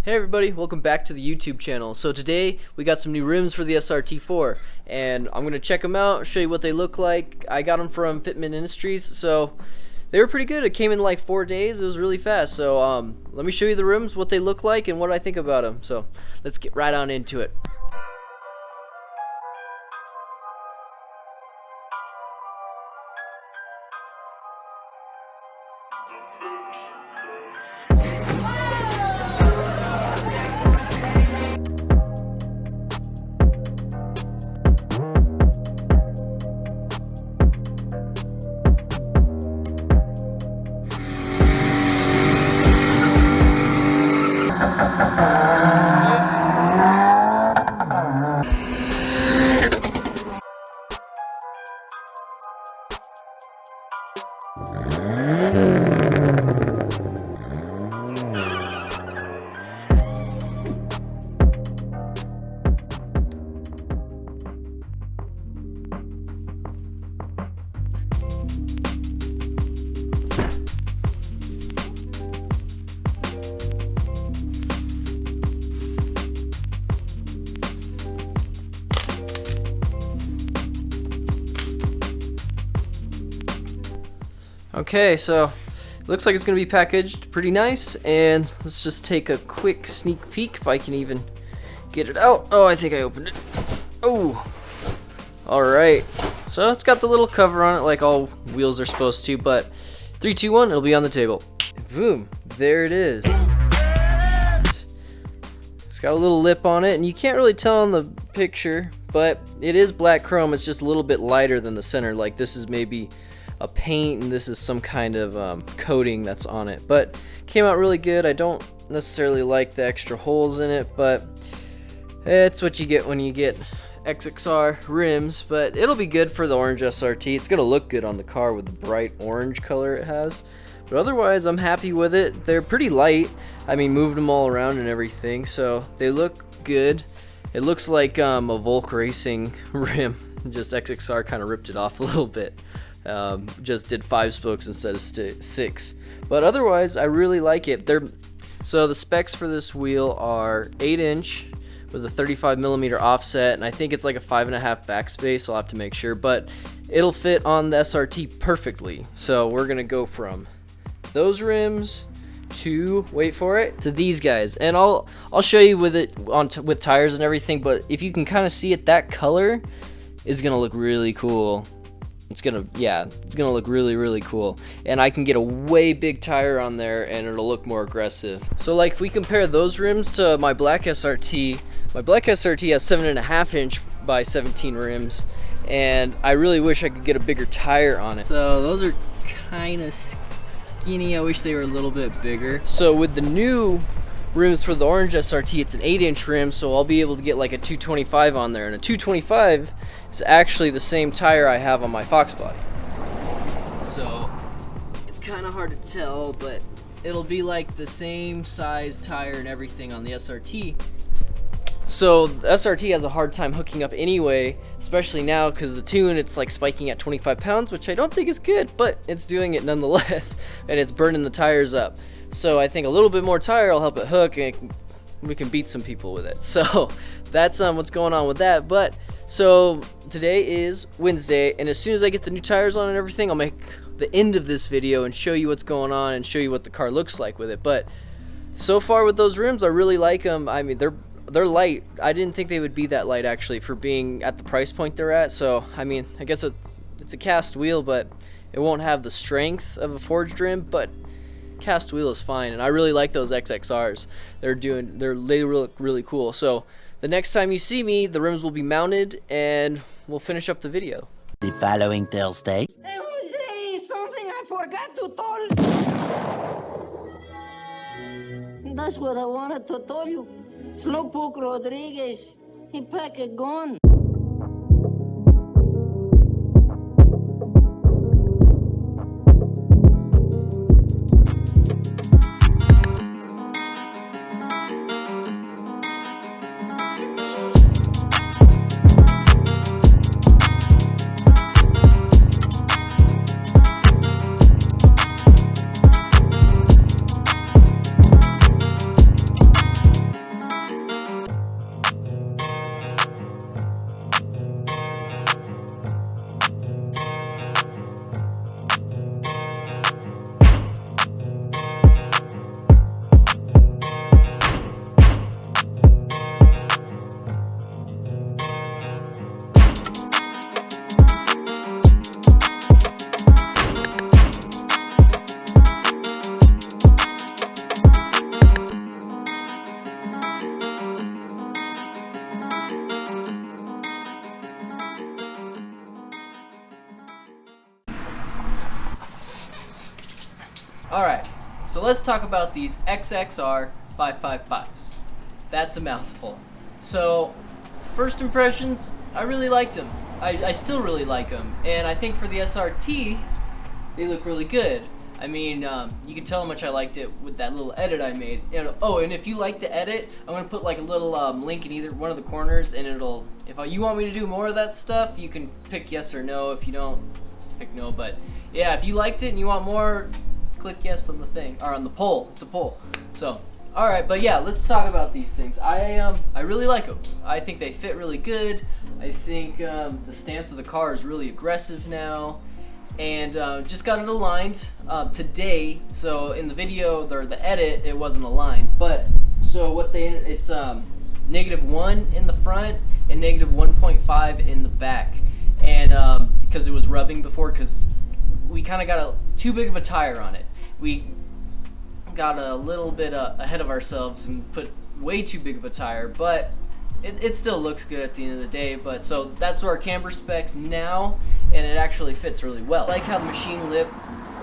Hey everybody, welcome back to the YouTube channel. So today we got some new rims for the SRT4 and I'm going to check them out, show you what they look like. I got them from Fitment Industries, so they were pretty good. It came in like 4 days. It was really fast. So let me show you the rims, what they look like and what I think about them. So let's get right on into it. Okay, so it looks like it's going to be packaged pretty nice, and let's just take a quick sneak peek if I can even get it out. Oh, I think I opened it. Oh, alright. So it's got the little cover on it like all wheels are supposed to, but 3, 2, 1, it'll be on the table. Boom, there it is. It's got a little lip on it, and you can't really tell in the picture, but it is black chrome. It's just a little bit lighter than the center, like this is maybe a paint and this is some kind of coating that's on it, but came out really good. I don't necessarily like the extra holes in it, but it's what you get when you get XXR rims, but it'll be good for the orange SRT. It's gonna look good on the car with the bright orange color it has, but otherwise I'm happy with it. They're pretty light. I mean, moved them all around and everything, so they look good. It looks like a Volk Racing rim, just XXR kind of ripped it off a little bit. Just did 5 spokes instead of 6, but otherwise I really like it. So the specs for this wheel are 8-inch with a 35mm offset, and I think it's like a 5.5 backspace. I'll have to make sure, but it'll fit on the SRT perfectly. So we're gonna go from those rims to, wait for it, to these guys, and I'll show you with it with tires and everything. But if you can kind of see it, that color is gonna look really cool. It's gonna look really cool, and I can get a way big tire on there and it'll look more aggressive. So like if we compare those rims to my black SRT, my black SRT has 7.5-inch by 17 rims, and I really wish I could get a bigger tire on it. So those are kind of skinny. I wish they were a little bit bigger. So with the new rims for the orange SRT, it's an 8-inch rim, so I'll be able to get like a 225 on there, and a 225 is actually the same tire I have on my Fox body. So it's kind of hard to tell, but it'll be like the same size tire and everything on the SRT. So the SRT has a hard time hooking up anyway, especially now because the tune, it's like spiking at 25 pounds, which I don't think is good, but it's doing it nonetheless, and it's burning the tires up. So I think a little bit more tire will help it hook, and we can beat some people with it. So that's what's going on with that. But so today is Wednesday, and as soon as I get the new tires on and everything, I'll make the end of this video and show you what's going on and show you what the car looks like with it. But so far with those rims, I really like them. I mean, they're light. I didn't think they would be that light actually for being at the price point they're at. So I mean, I guess it's a cast wheel, but it won't have the strength of a forged rim, but cast wheel is fine. And I really like those XXRs. They look really cool. So the next time you see me, the rims will be mounted and we'll finish up the video. The following Thursday. Hey, Jose, something I forgot to tell. That's what I wanted to tell you. Slowpoke Rodriguez, he packed a gun. Alright, so let's talk about these XXR 555s. That's a mouthful. So, first impressions, I really liked them. I still really like them. And I think for the SRT, they look really good. I mean, you can tell how much I liked it with that little edit I made. And, oh, and if you like the edit, I'm going to put like a little link in either one of the corners, and it'll, if you want me to do more of that stuff, you can pick yes or no. If you don't, pick no. But yeah, if you liked it and you want more, click yes on the thing, or on the poll. It's a poll. So, alright, but yeah, let's talk about these things. I really like them. I think they fit really good. I think the stance of the car is really aggressive now. And just got it aligned today. So in the video, or the edit, it wasn't aligned. But so what it's -1 in the front and -1.5 in the back. And because it was rubbing before, because we kind of got too big of a tire on it. We got a little bit ahead of ourselves and put way too big of a tire, but it still looks good at the end of the day. But so that's our camber specs now, and it actually fits really well. I like how the machine lip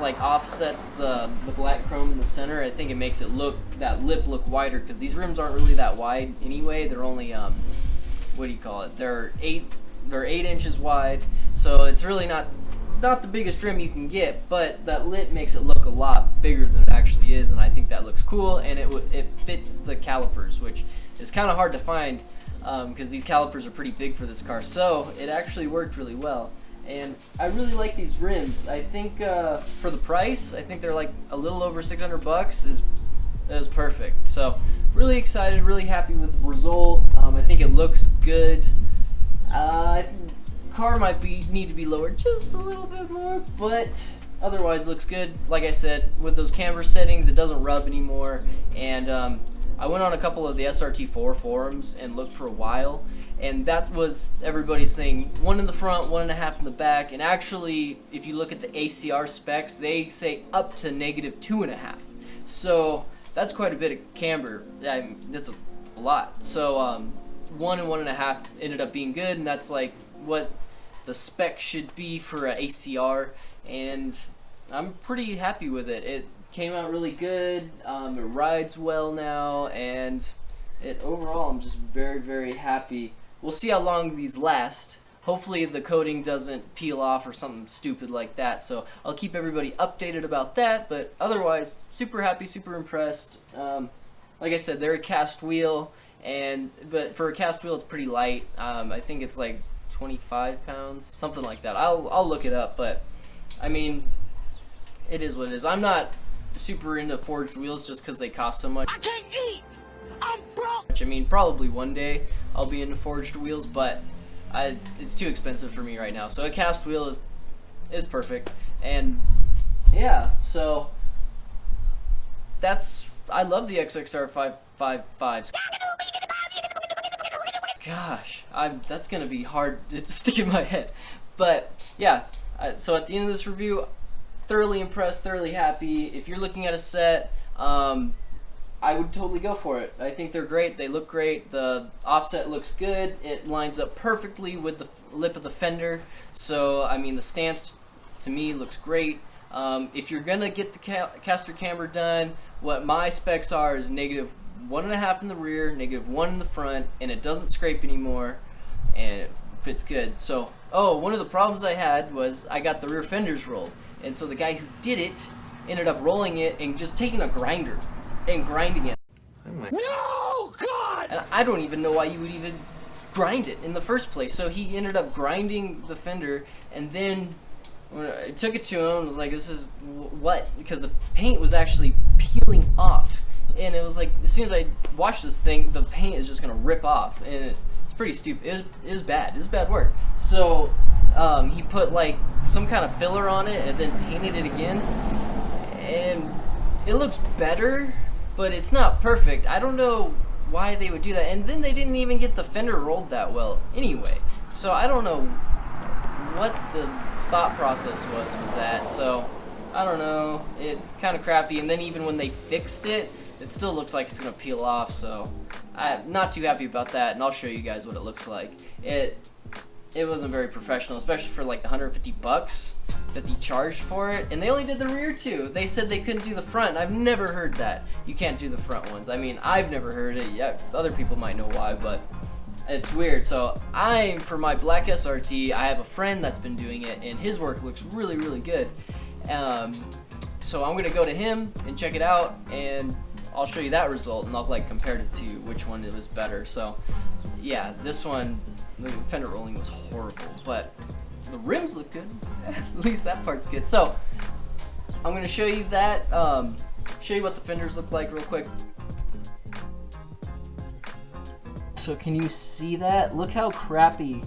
like offsets the black chrome in the center. I think it makes it that lip look wider, because these rims aren't really that wide anyway. They're only what do you call it? They're 8 inches wide, so it's really not the biggest rim you can get, but that lip makes it look a lot bigger than it actually is, and I think that looks cool, and it fits the calipers, which is kind of hard to find because these calipers are pretty big for this car, so it actually worked really well. And I really like these rims. I think for the price, I think they're like a little over 600 bucks is perfect. So really excited, really happy with the result. I think it looks good. Car might need to be lowered just a little bit more, but otherwise looks good. Like I said, with those camber settings, it doesn't rub anymore. And I went on a couple of the SRT4 forums and looked for a while, and that was everybody saying 1 in the front, 1.5 in the back. And actually, if you look at the ACR specs, they say up to -2.5. So that's quite a bit of camber. That's a lot. So 1 and 1.5 ended up being good, and that's like what the spec should be for a ACR, and I'm pretty happy with it. It came out really good. It rides well now, and overall I'm just very, very happy. We'll see how long these last. Hopefully the coating doesn't peel off or something stupid like that, so I'll keep everybody updated about that. But otherwise, super happy, super impressed. Like I said, they're a cast wheel, but for a cast wheel it's pretty light. I think it's like 25 pounds, something like that. I'll look it up, but I mean, it is what it is. I'm not super into forged wheels just because they cost so much. I can't eat! I'm broke! I mean, probably one day I'll be into forged wheels, but it's too expensive for me right now. So a cast wheel is perfect. And yeah, so I love the XXR 555s. Gosh, that's gonna be hard to stick in my head. But yeah, so at the end of this review, thoroughly impressed, thoroughly happy. If you're looking at a set, I would totally go for it. I think they're great. They look great. The offset looks good. It lines up perfectly with the lip of the fender. So I mean, the stance to me looks great. If you're gonna get the caster camber done, what my specs are is -1.5 in the rear, -1 in the front, and it doesn't scrape anymore, and it fits good. So, one of the problems I had was I got the rear fenders rolled, and so the guy who did it ended up rolling it and just taking a grinder and grinding it. No, God! And I don't even know why you would even grind it in the first place. So he ended up grinding the fender, and then when I took it to him and was like, "This is what?" Because the paint was actually peeling off. And it was like, as soon as I watched this thing, the paint is just gonna rip off, and it's pretty stupid. It was bad. It was bad work. So he put like some kind of filler on it and then painted it again, and it looks better, but it's not perfect. I don't know why they would do that. And then they didn't even get the fender rolled that well anyway. So I don't know what the thought process was with that. So I don't know. It kind of crappy. And then even when they fixed it, it still looks like it's gonna peel off, so I'm not too happy about that, and I'll show you guys what it looks like. It wasn't very professional, especially for like 150 bucks. that they charged for it, and they only did the rear two. They said they couldn't do the front. I've never heard that. You can't do the front ones. I mean, I've never heard it. Yeah, other people might know why, but it's weird. So for my black SRT, I have a friend that's been doing it, and his work looks really, really good. So I'm gonna go to him and check it out, and I'll show you that result, and I'll like compare it to which one it was better. So yeah, this one, the fender rolling was horrible, but the rims look good. At least that part's good. So I'm gonna show you that, show you what the fenders look like real quick. So can you see that? Look how crappy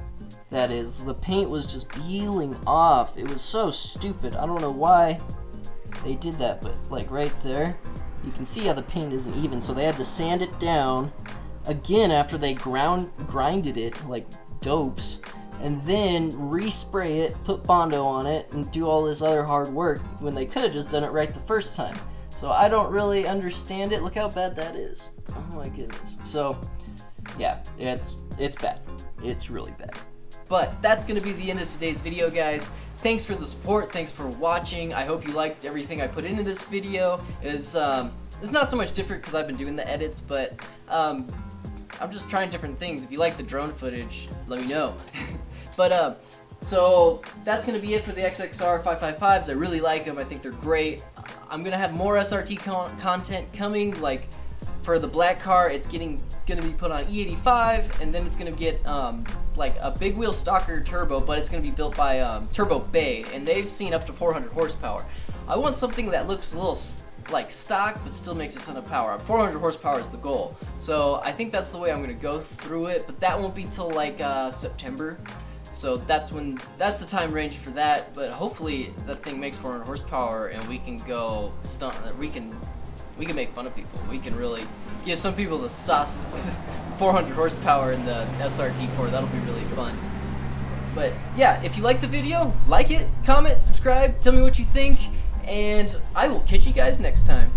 that is. The paint was just peeling off. It was so stupid. I don't know why they did that, but like right there, you can see how the paint isn't even. So they had to sand it down again after they grinded it like dopes, and then respray it, put Bondo on it, and do all this other hard work when they could have just done it right the first time. So I don't really understand it. Look how bad that is. Oh my goodness. So yeah, it's bad. It's really bad. But that's gonna be the end of today's video, guys. Thanks for the support. Thanks for watching. I hope you liked everything I put into this video. It's not so much different because I've been doing the edits, but I'm just trying different things. If you like the drone footage, let me know. But so that's gonna be it for the XXR 555s. I really like them. I think they're great. I'm gonna have more SRT content coming. Like for the black car, it's gonna be put on E85, and then it's gonna get like a big wheel stalker turbo, but it's gonna be built by Turbo Bay, and they've seen up to 400 horsepower. I want something that looks a little like stock, but still makes a ton of power. 400 horsepower is the goal, so I think that's the way I'm gonna go through it. But that won't be till like September, so that's the time range for that. But hopefully that thing makes 400 horsepower, and we can go stunt. We can make fun of people. We can really give some people the sauce of 400 horsepower in the SRT4. That'll be really fun. But yeah, if you like the video, like it, comment, subscribe, tell me what you think, and I will catch you guys next time.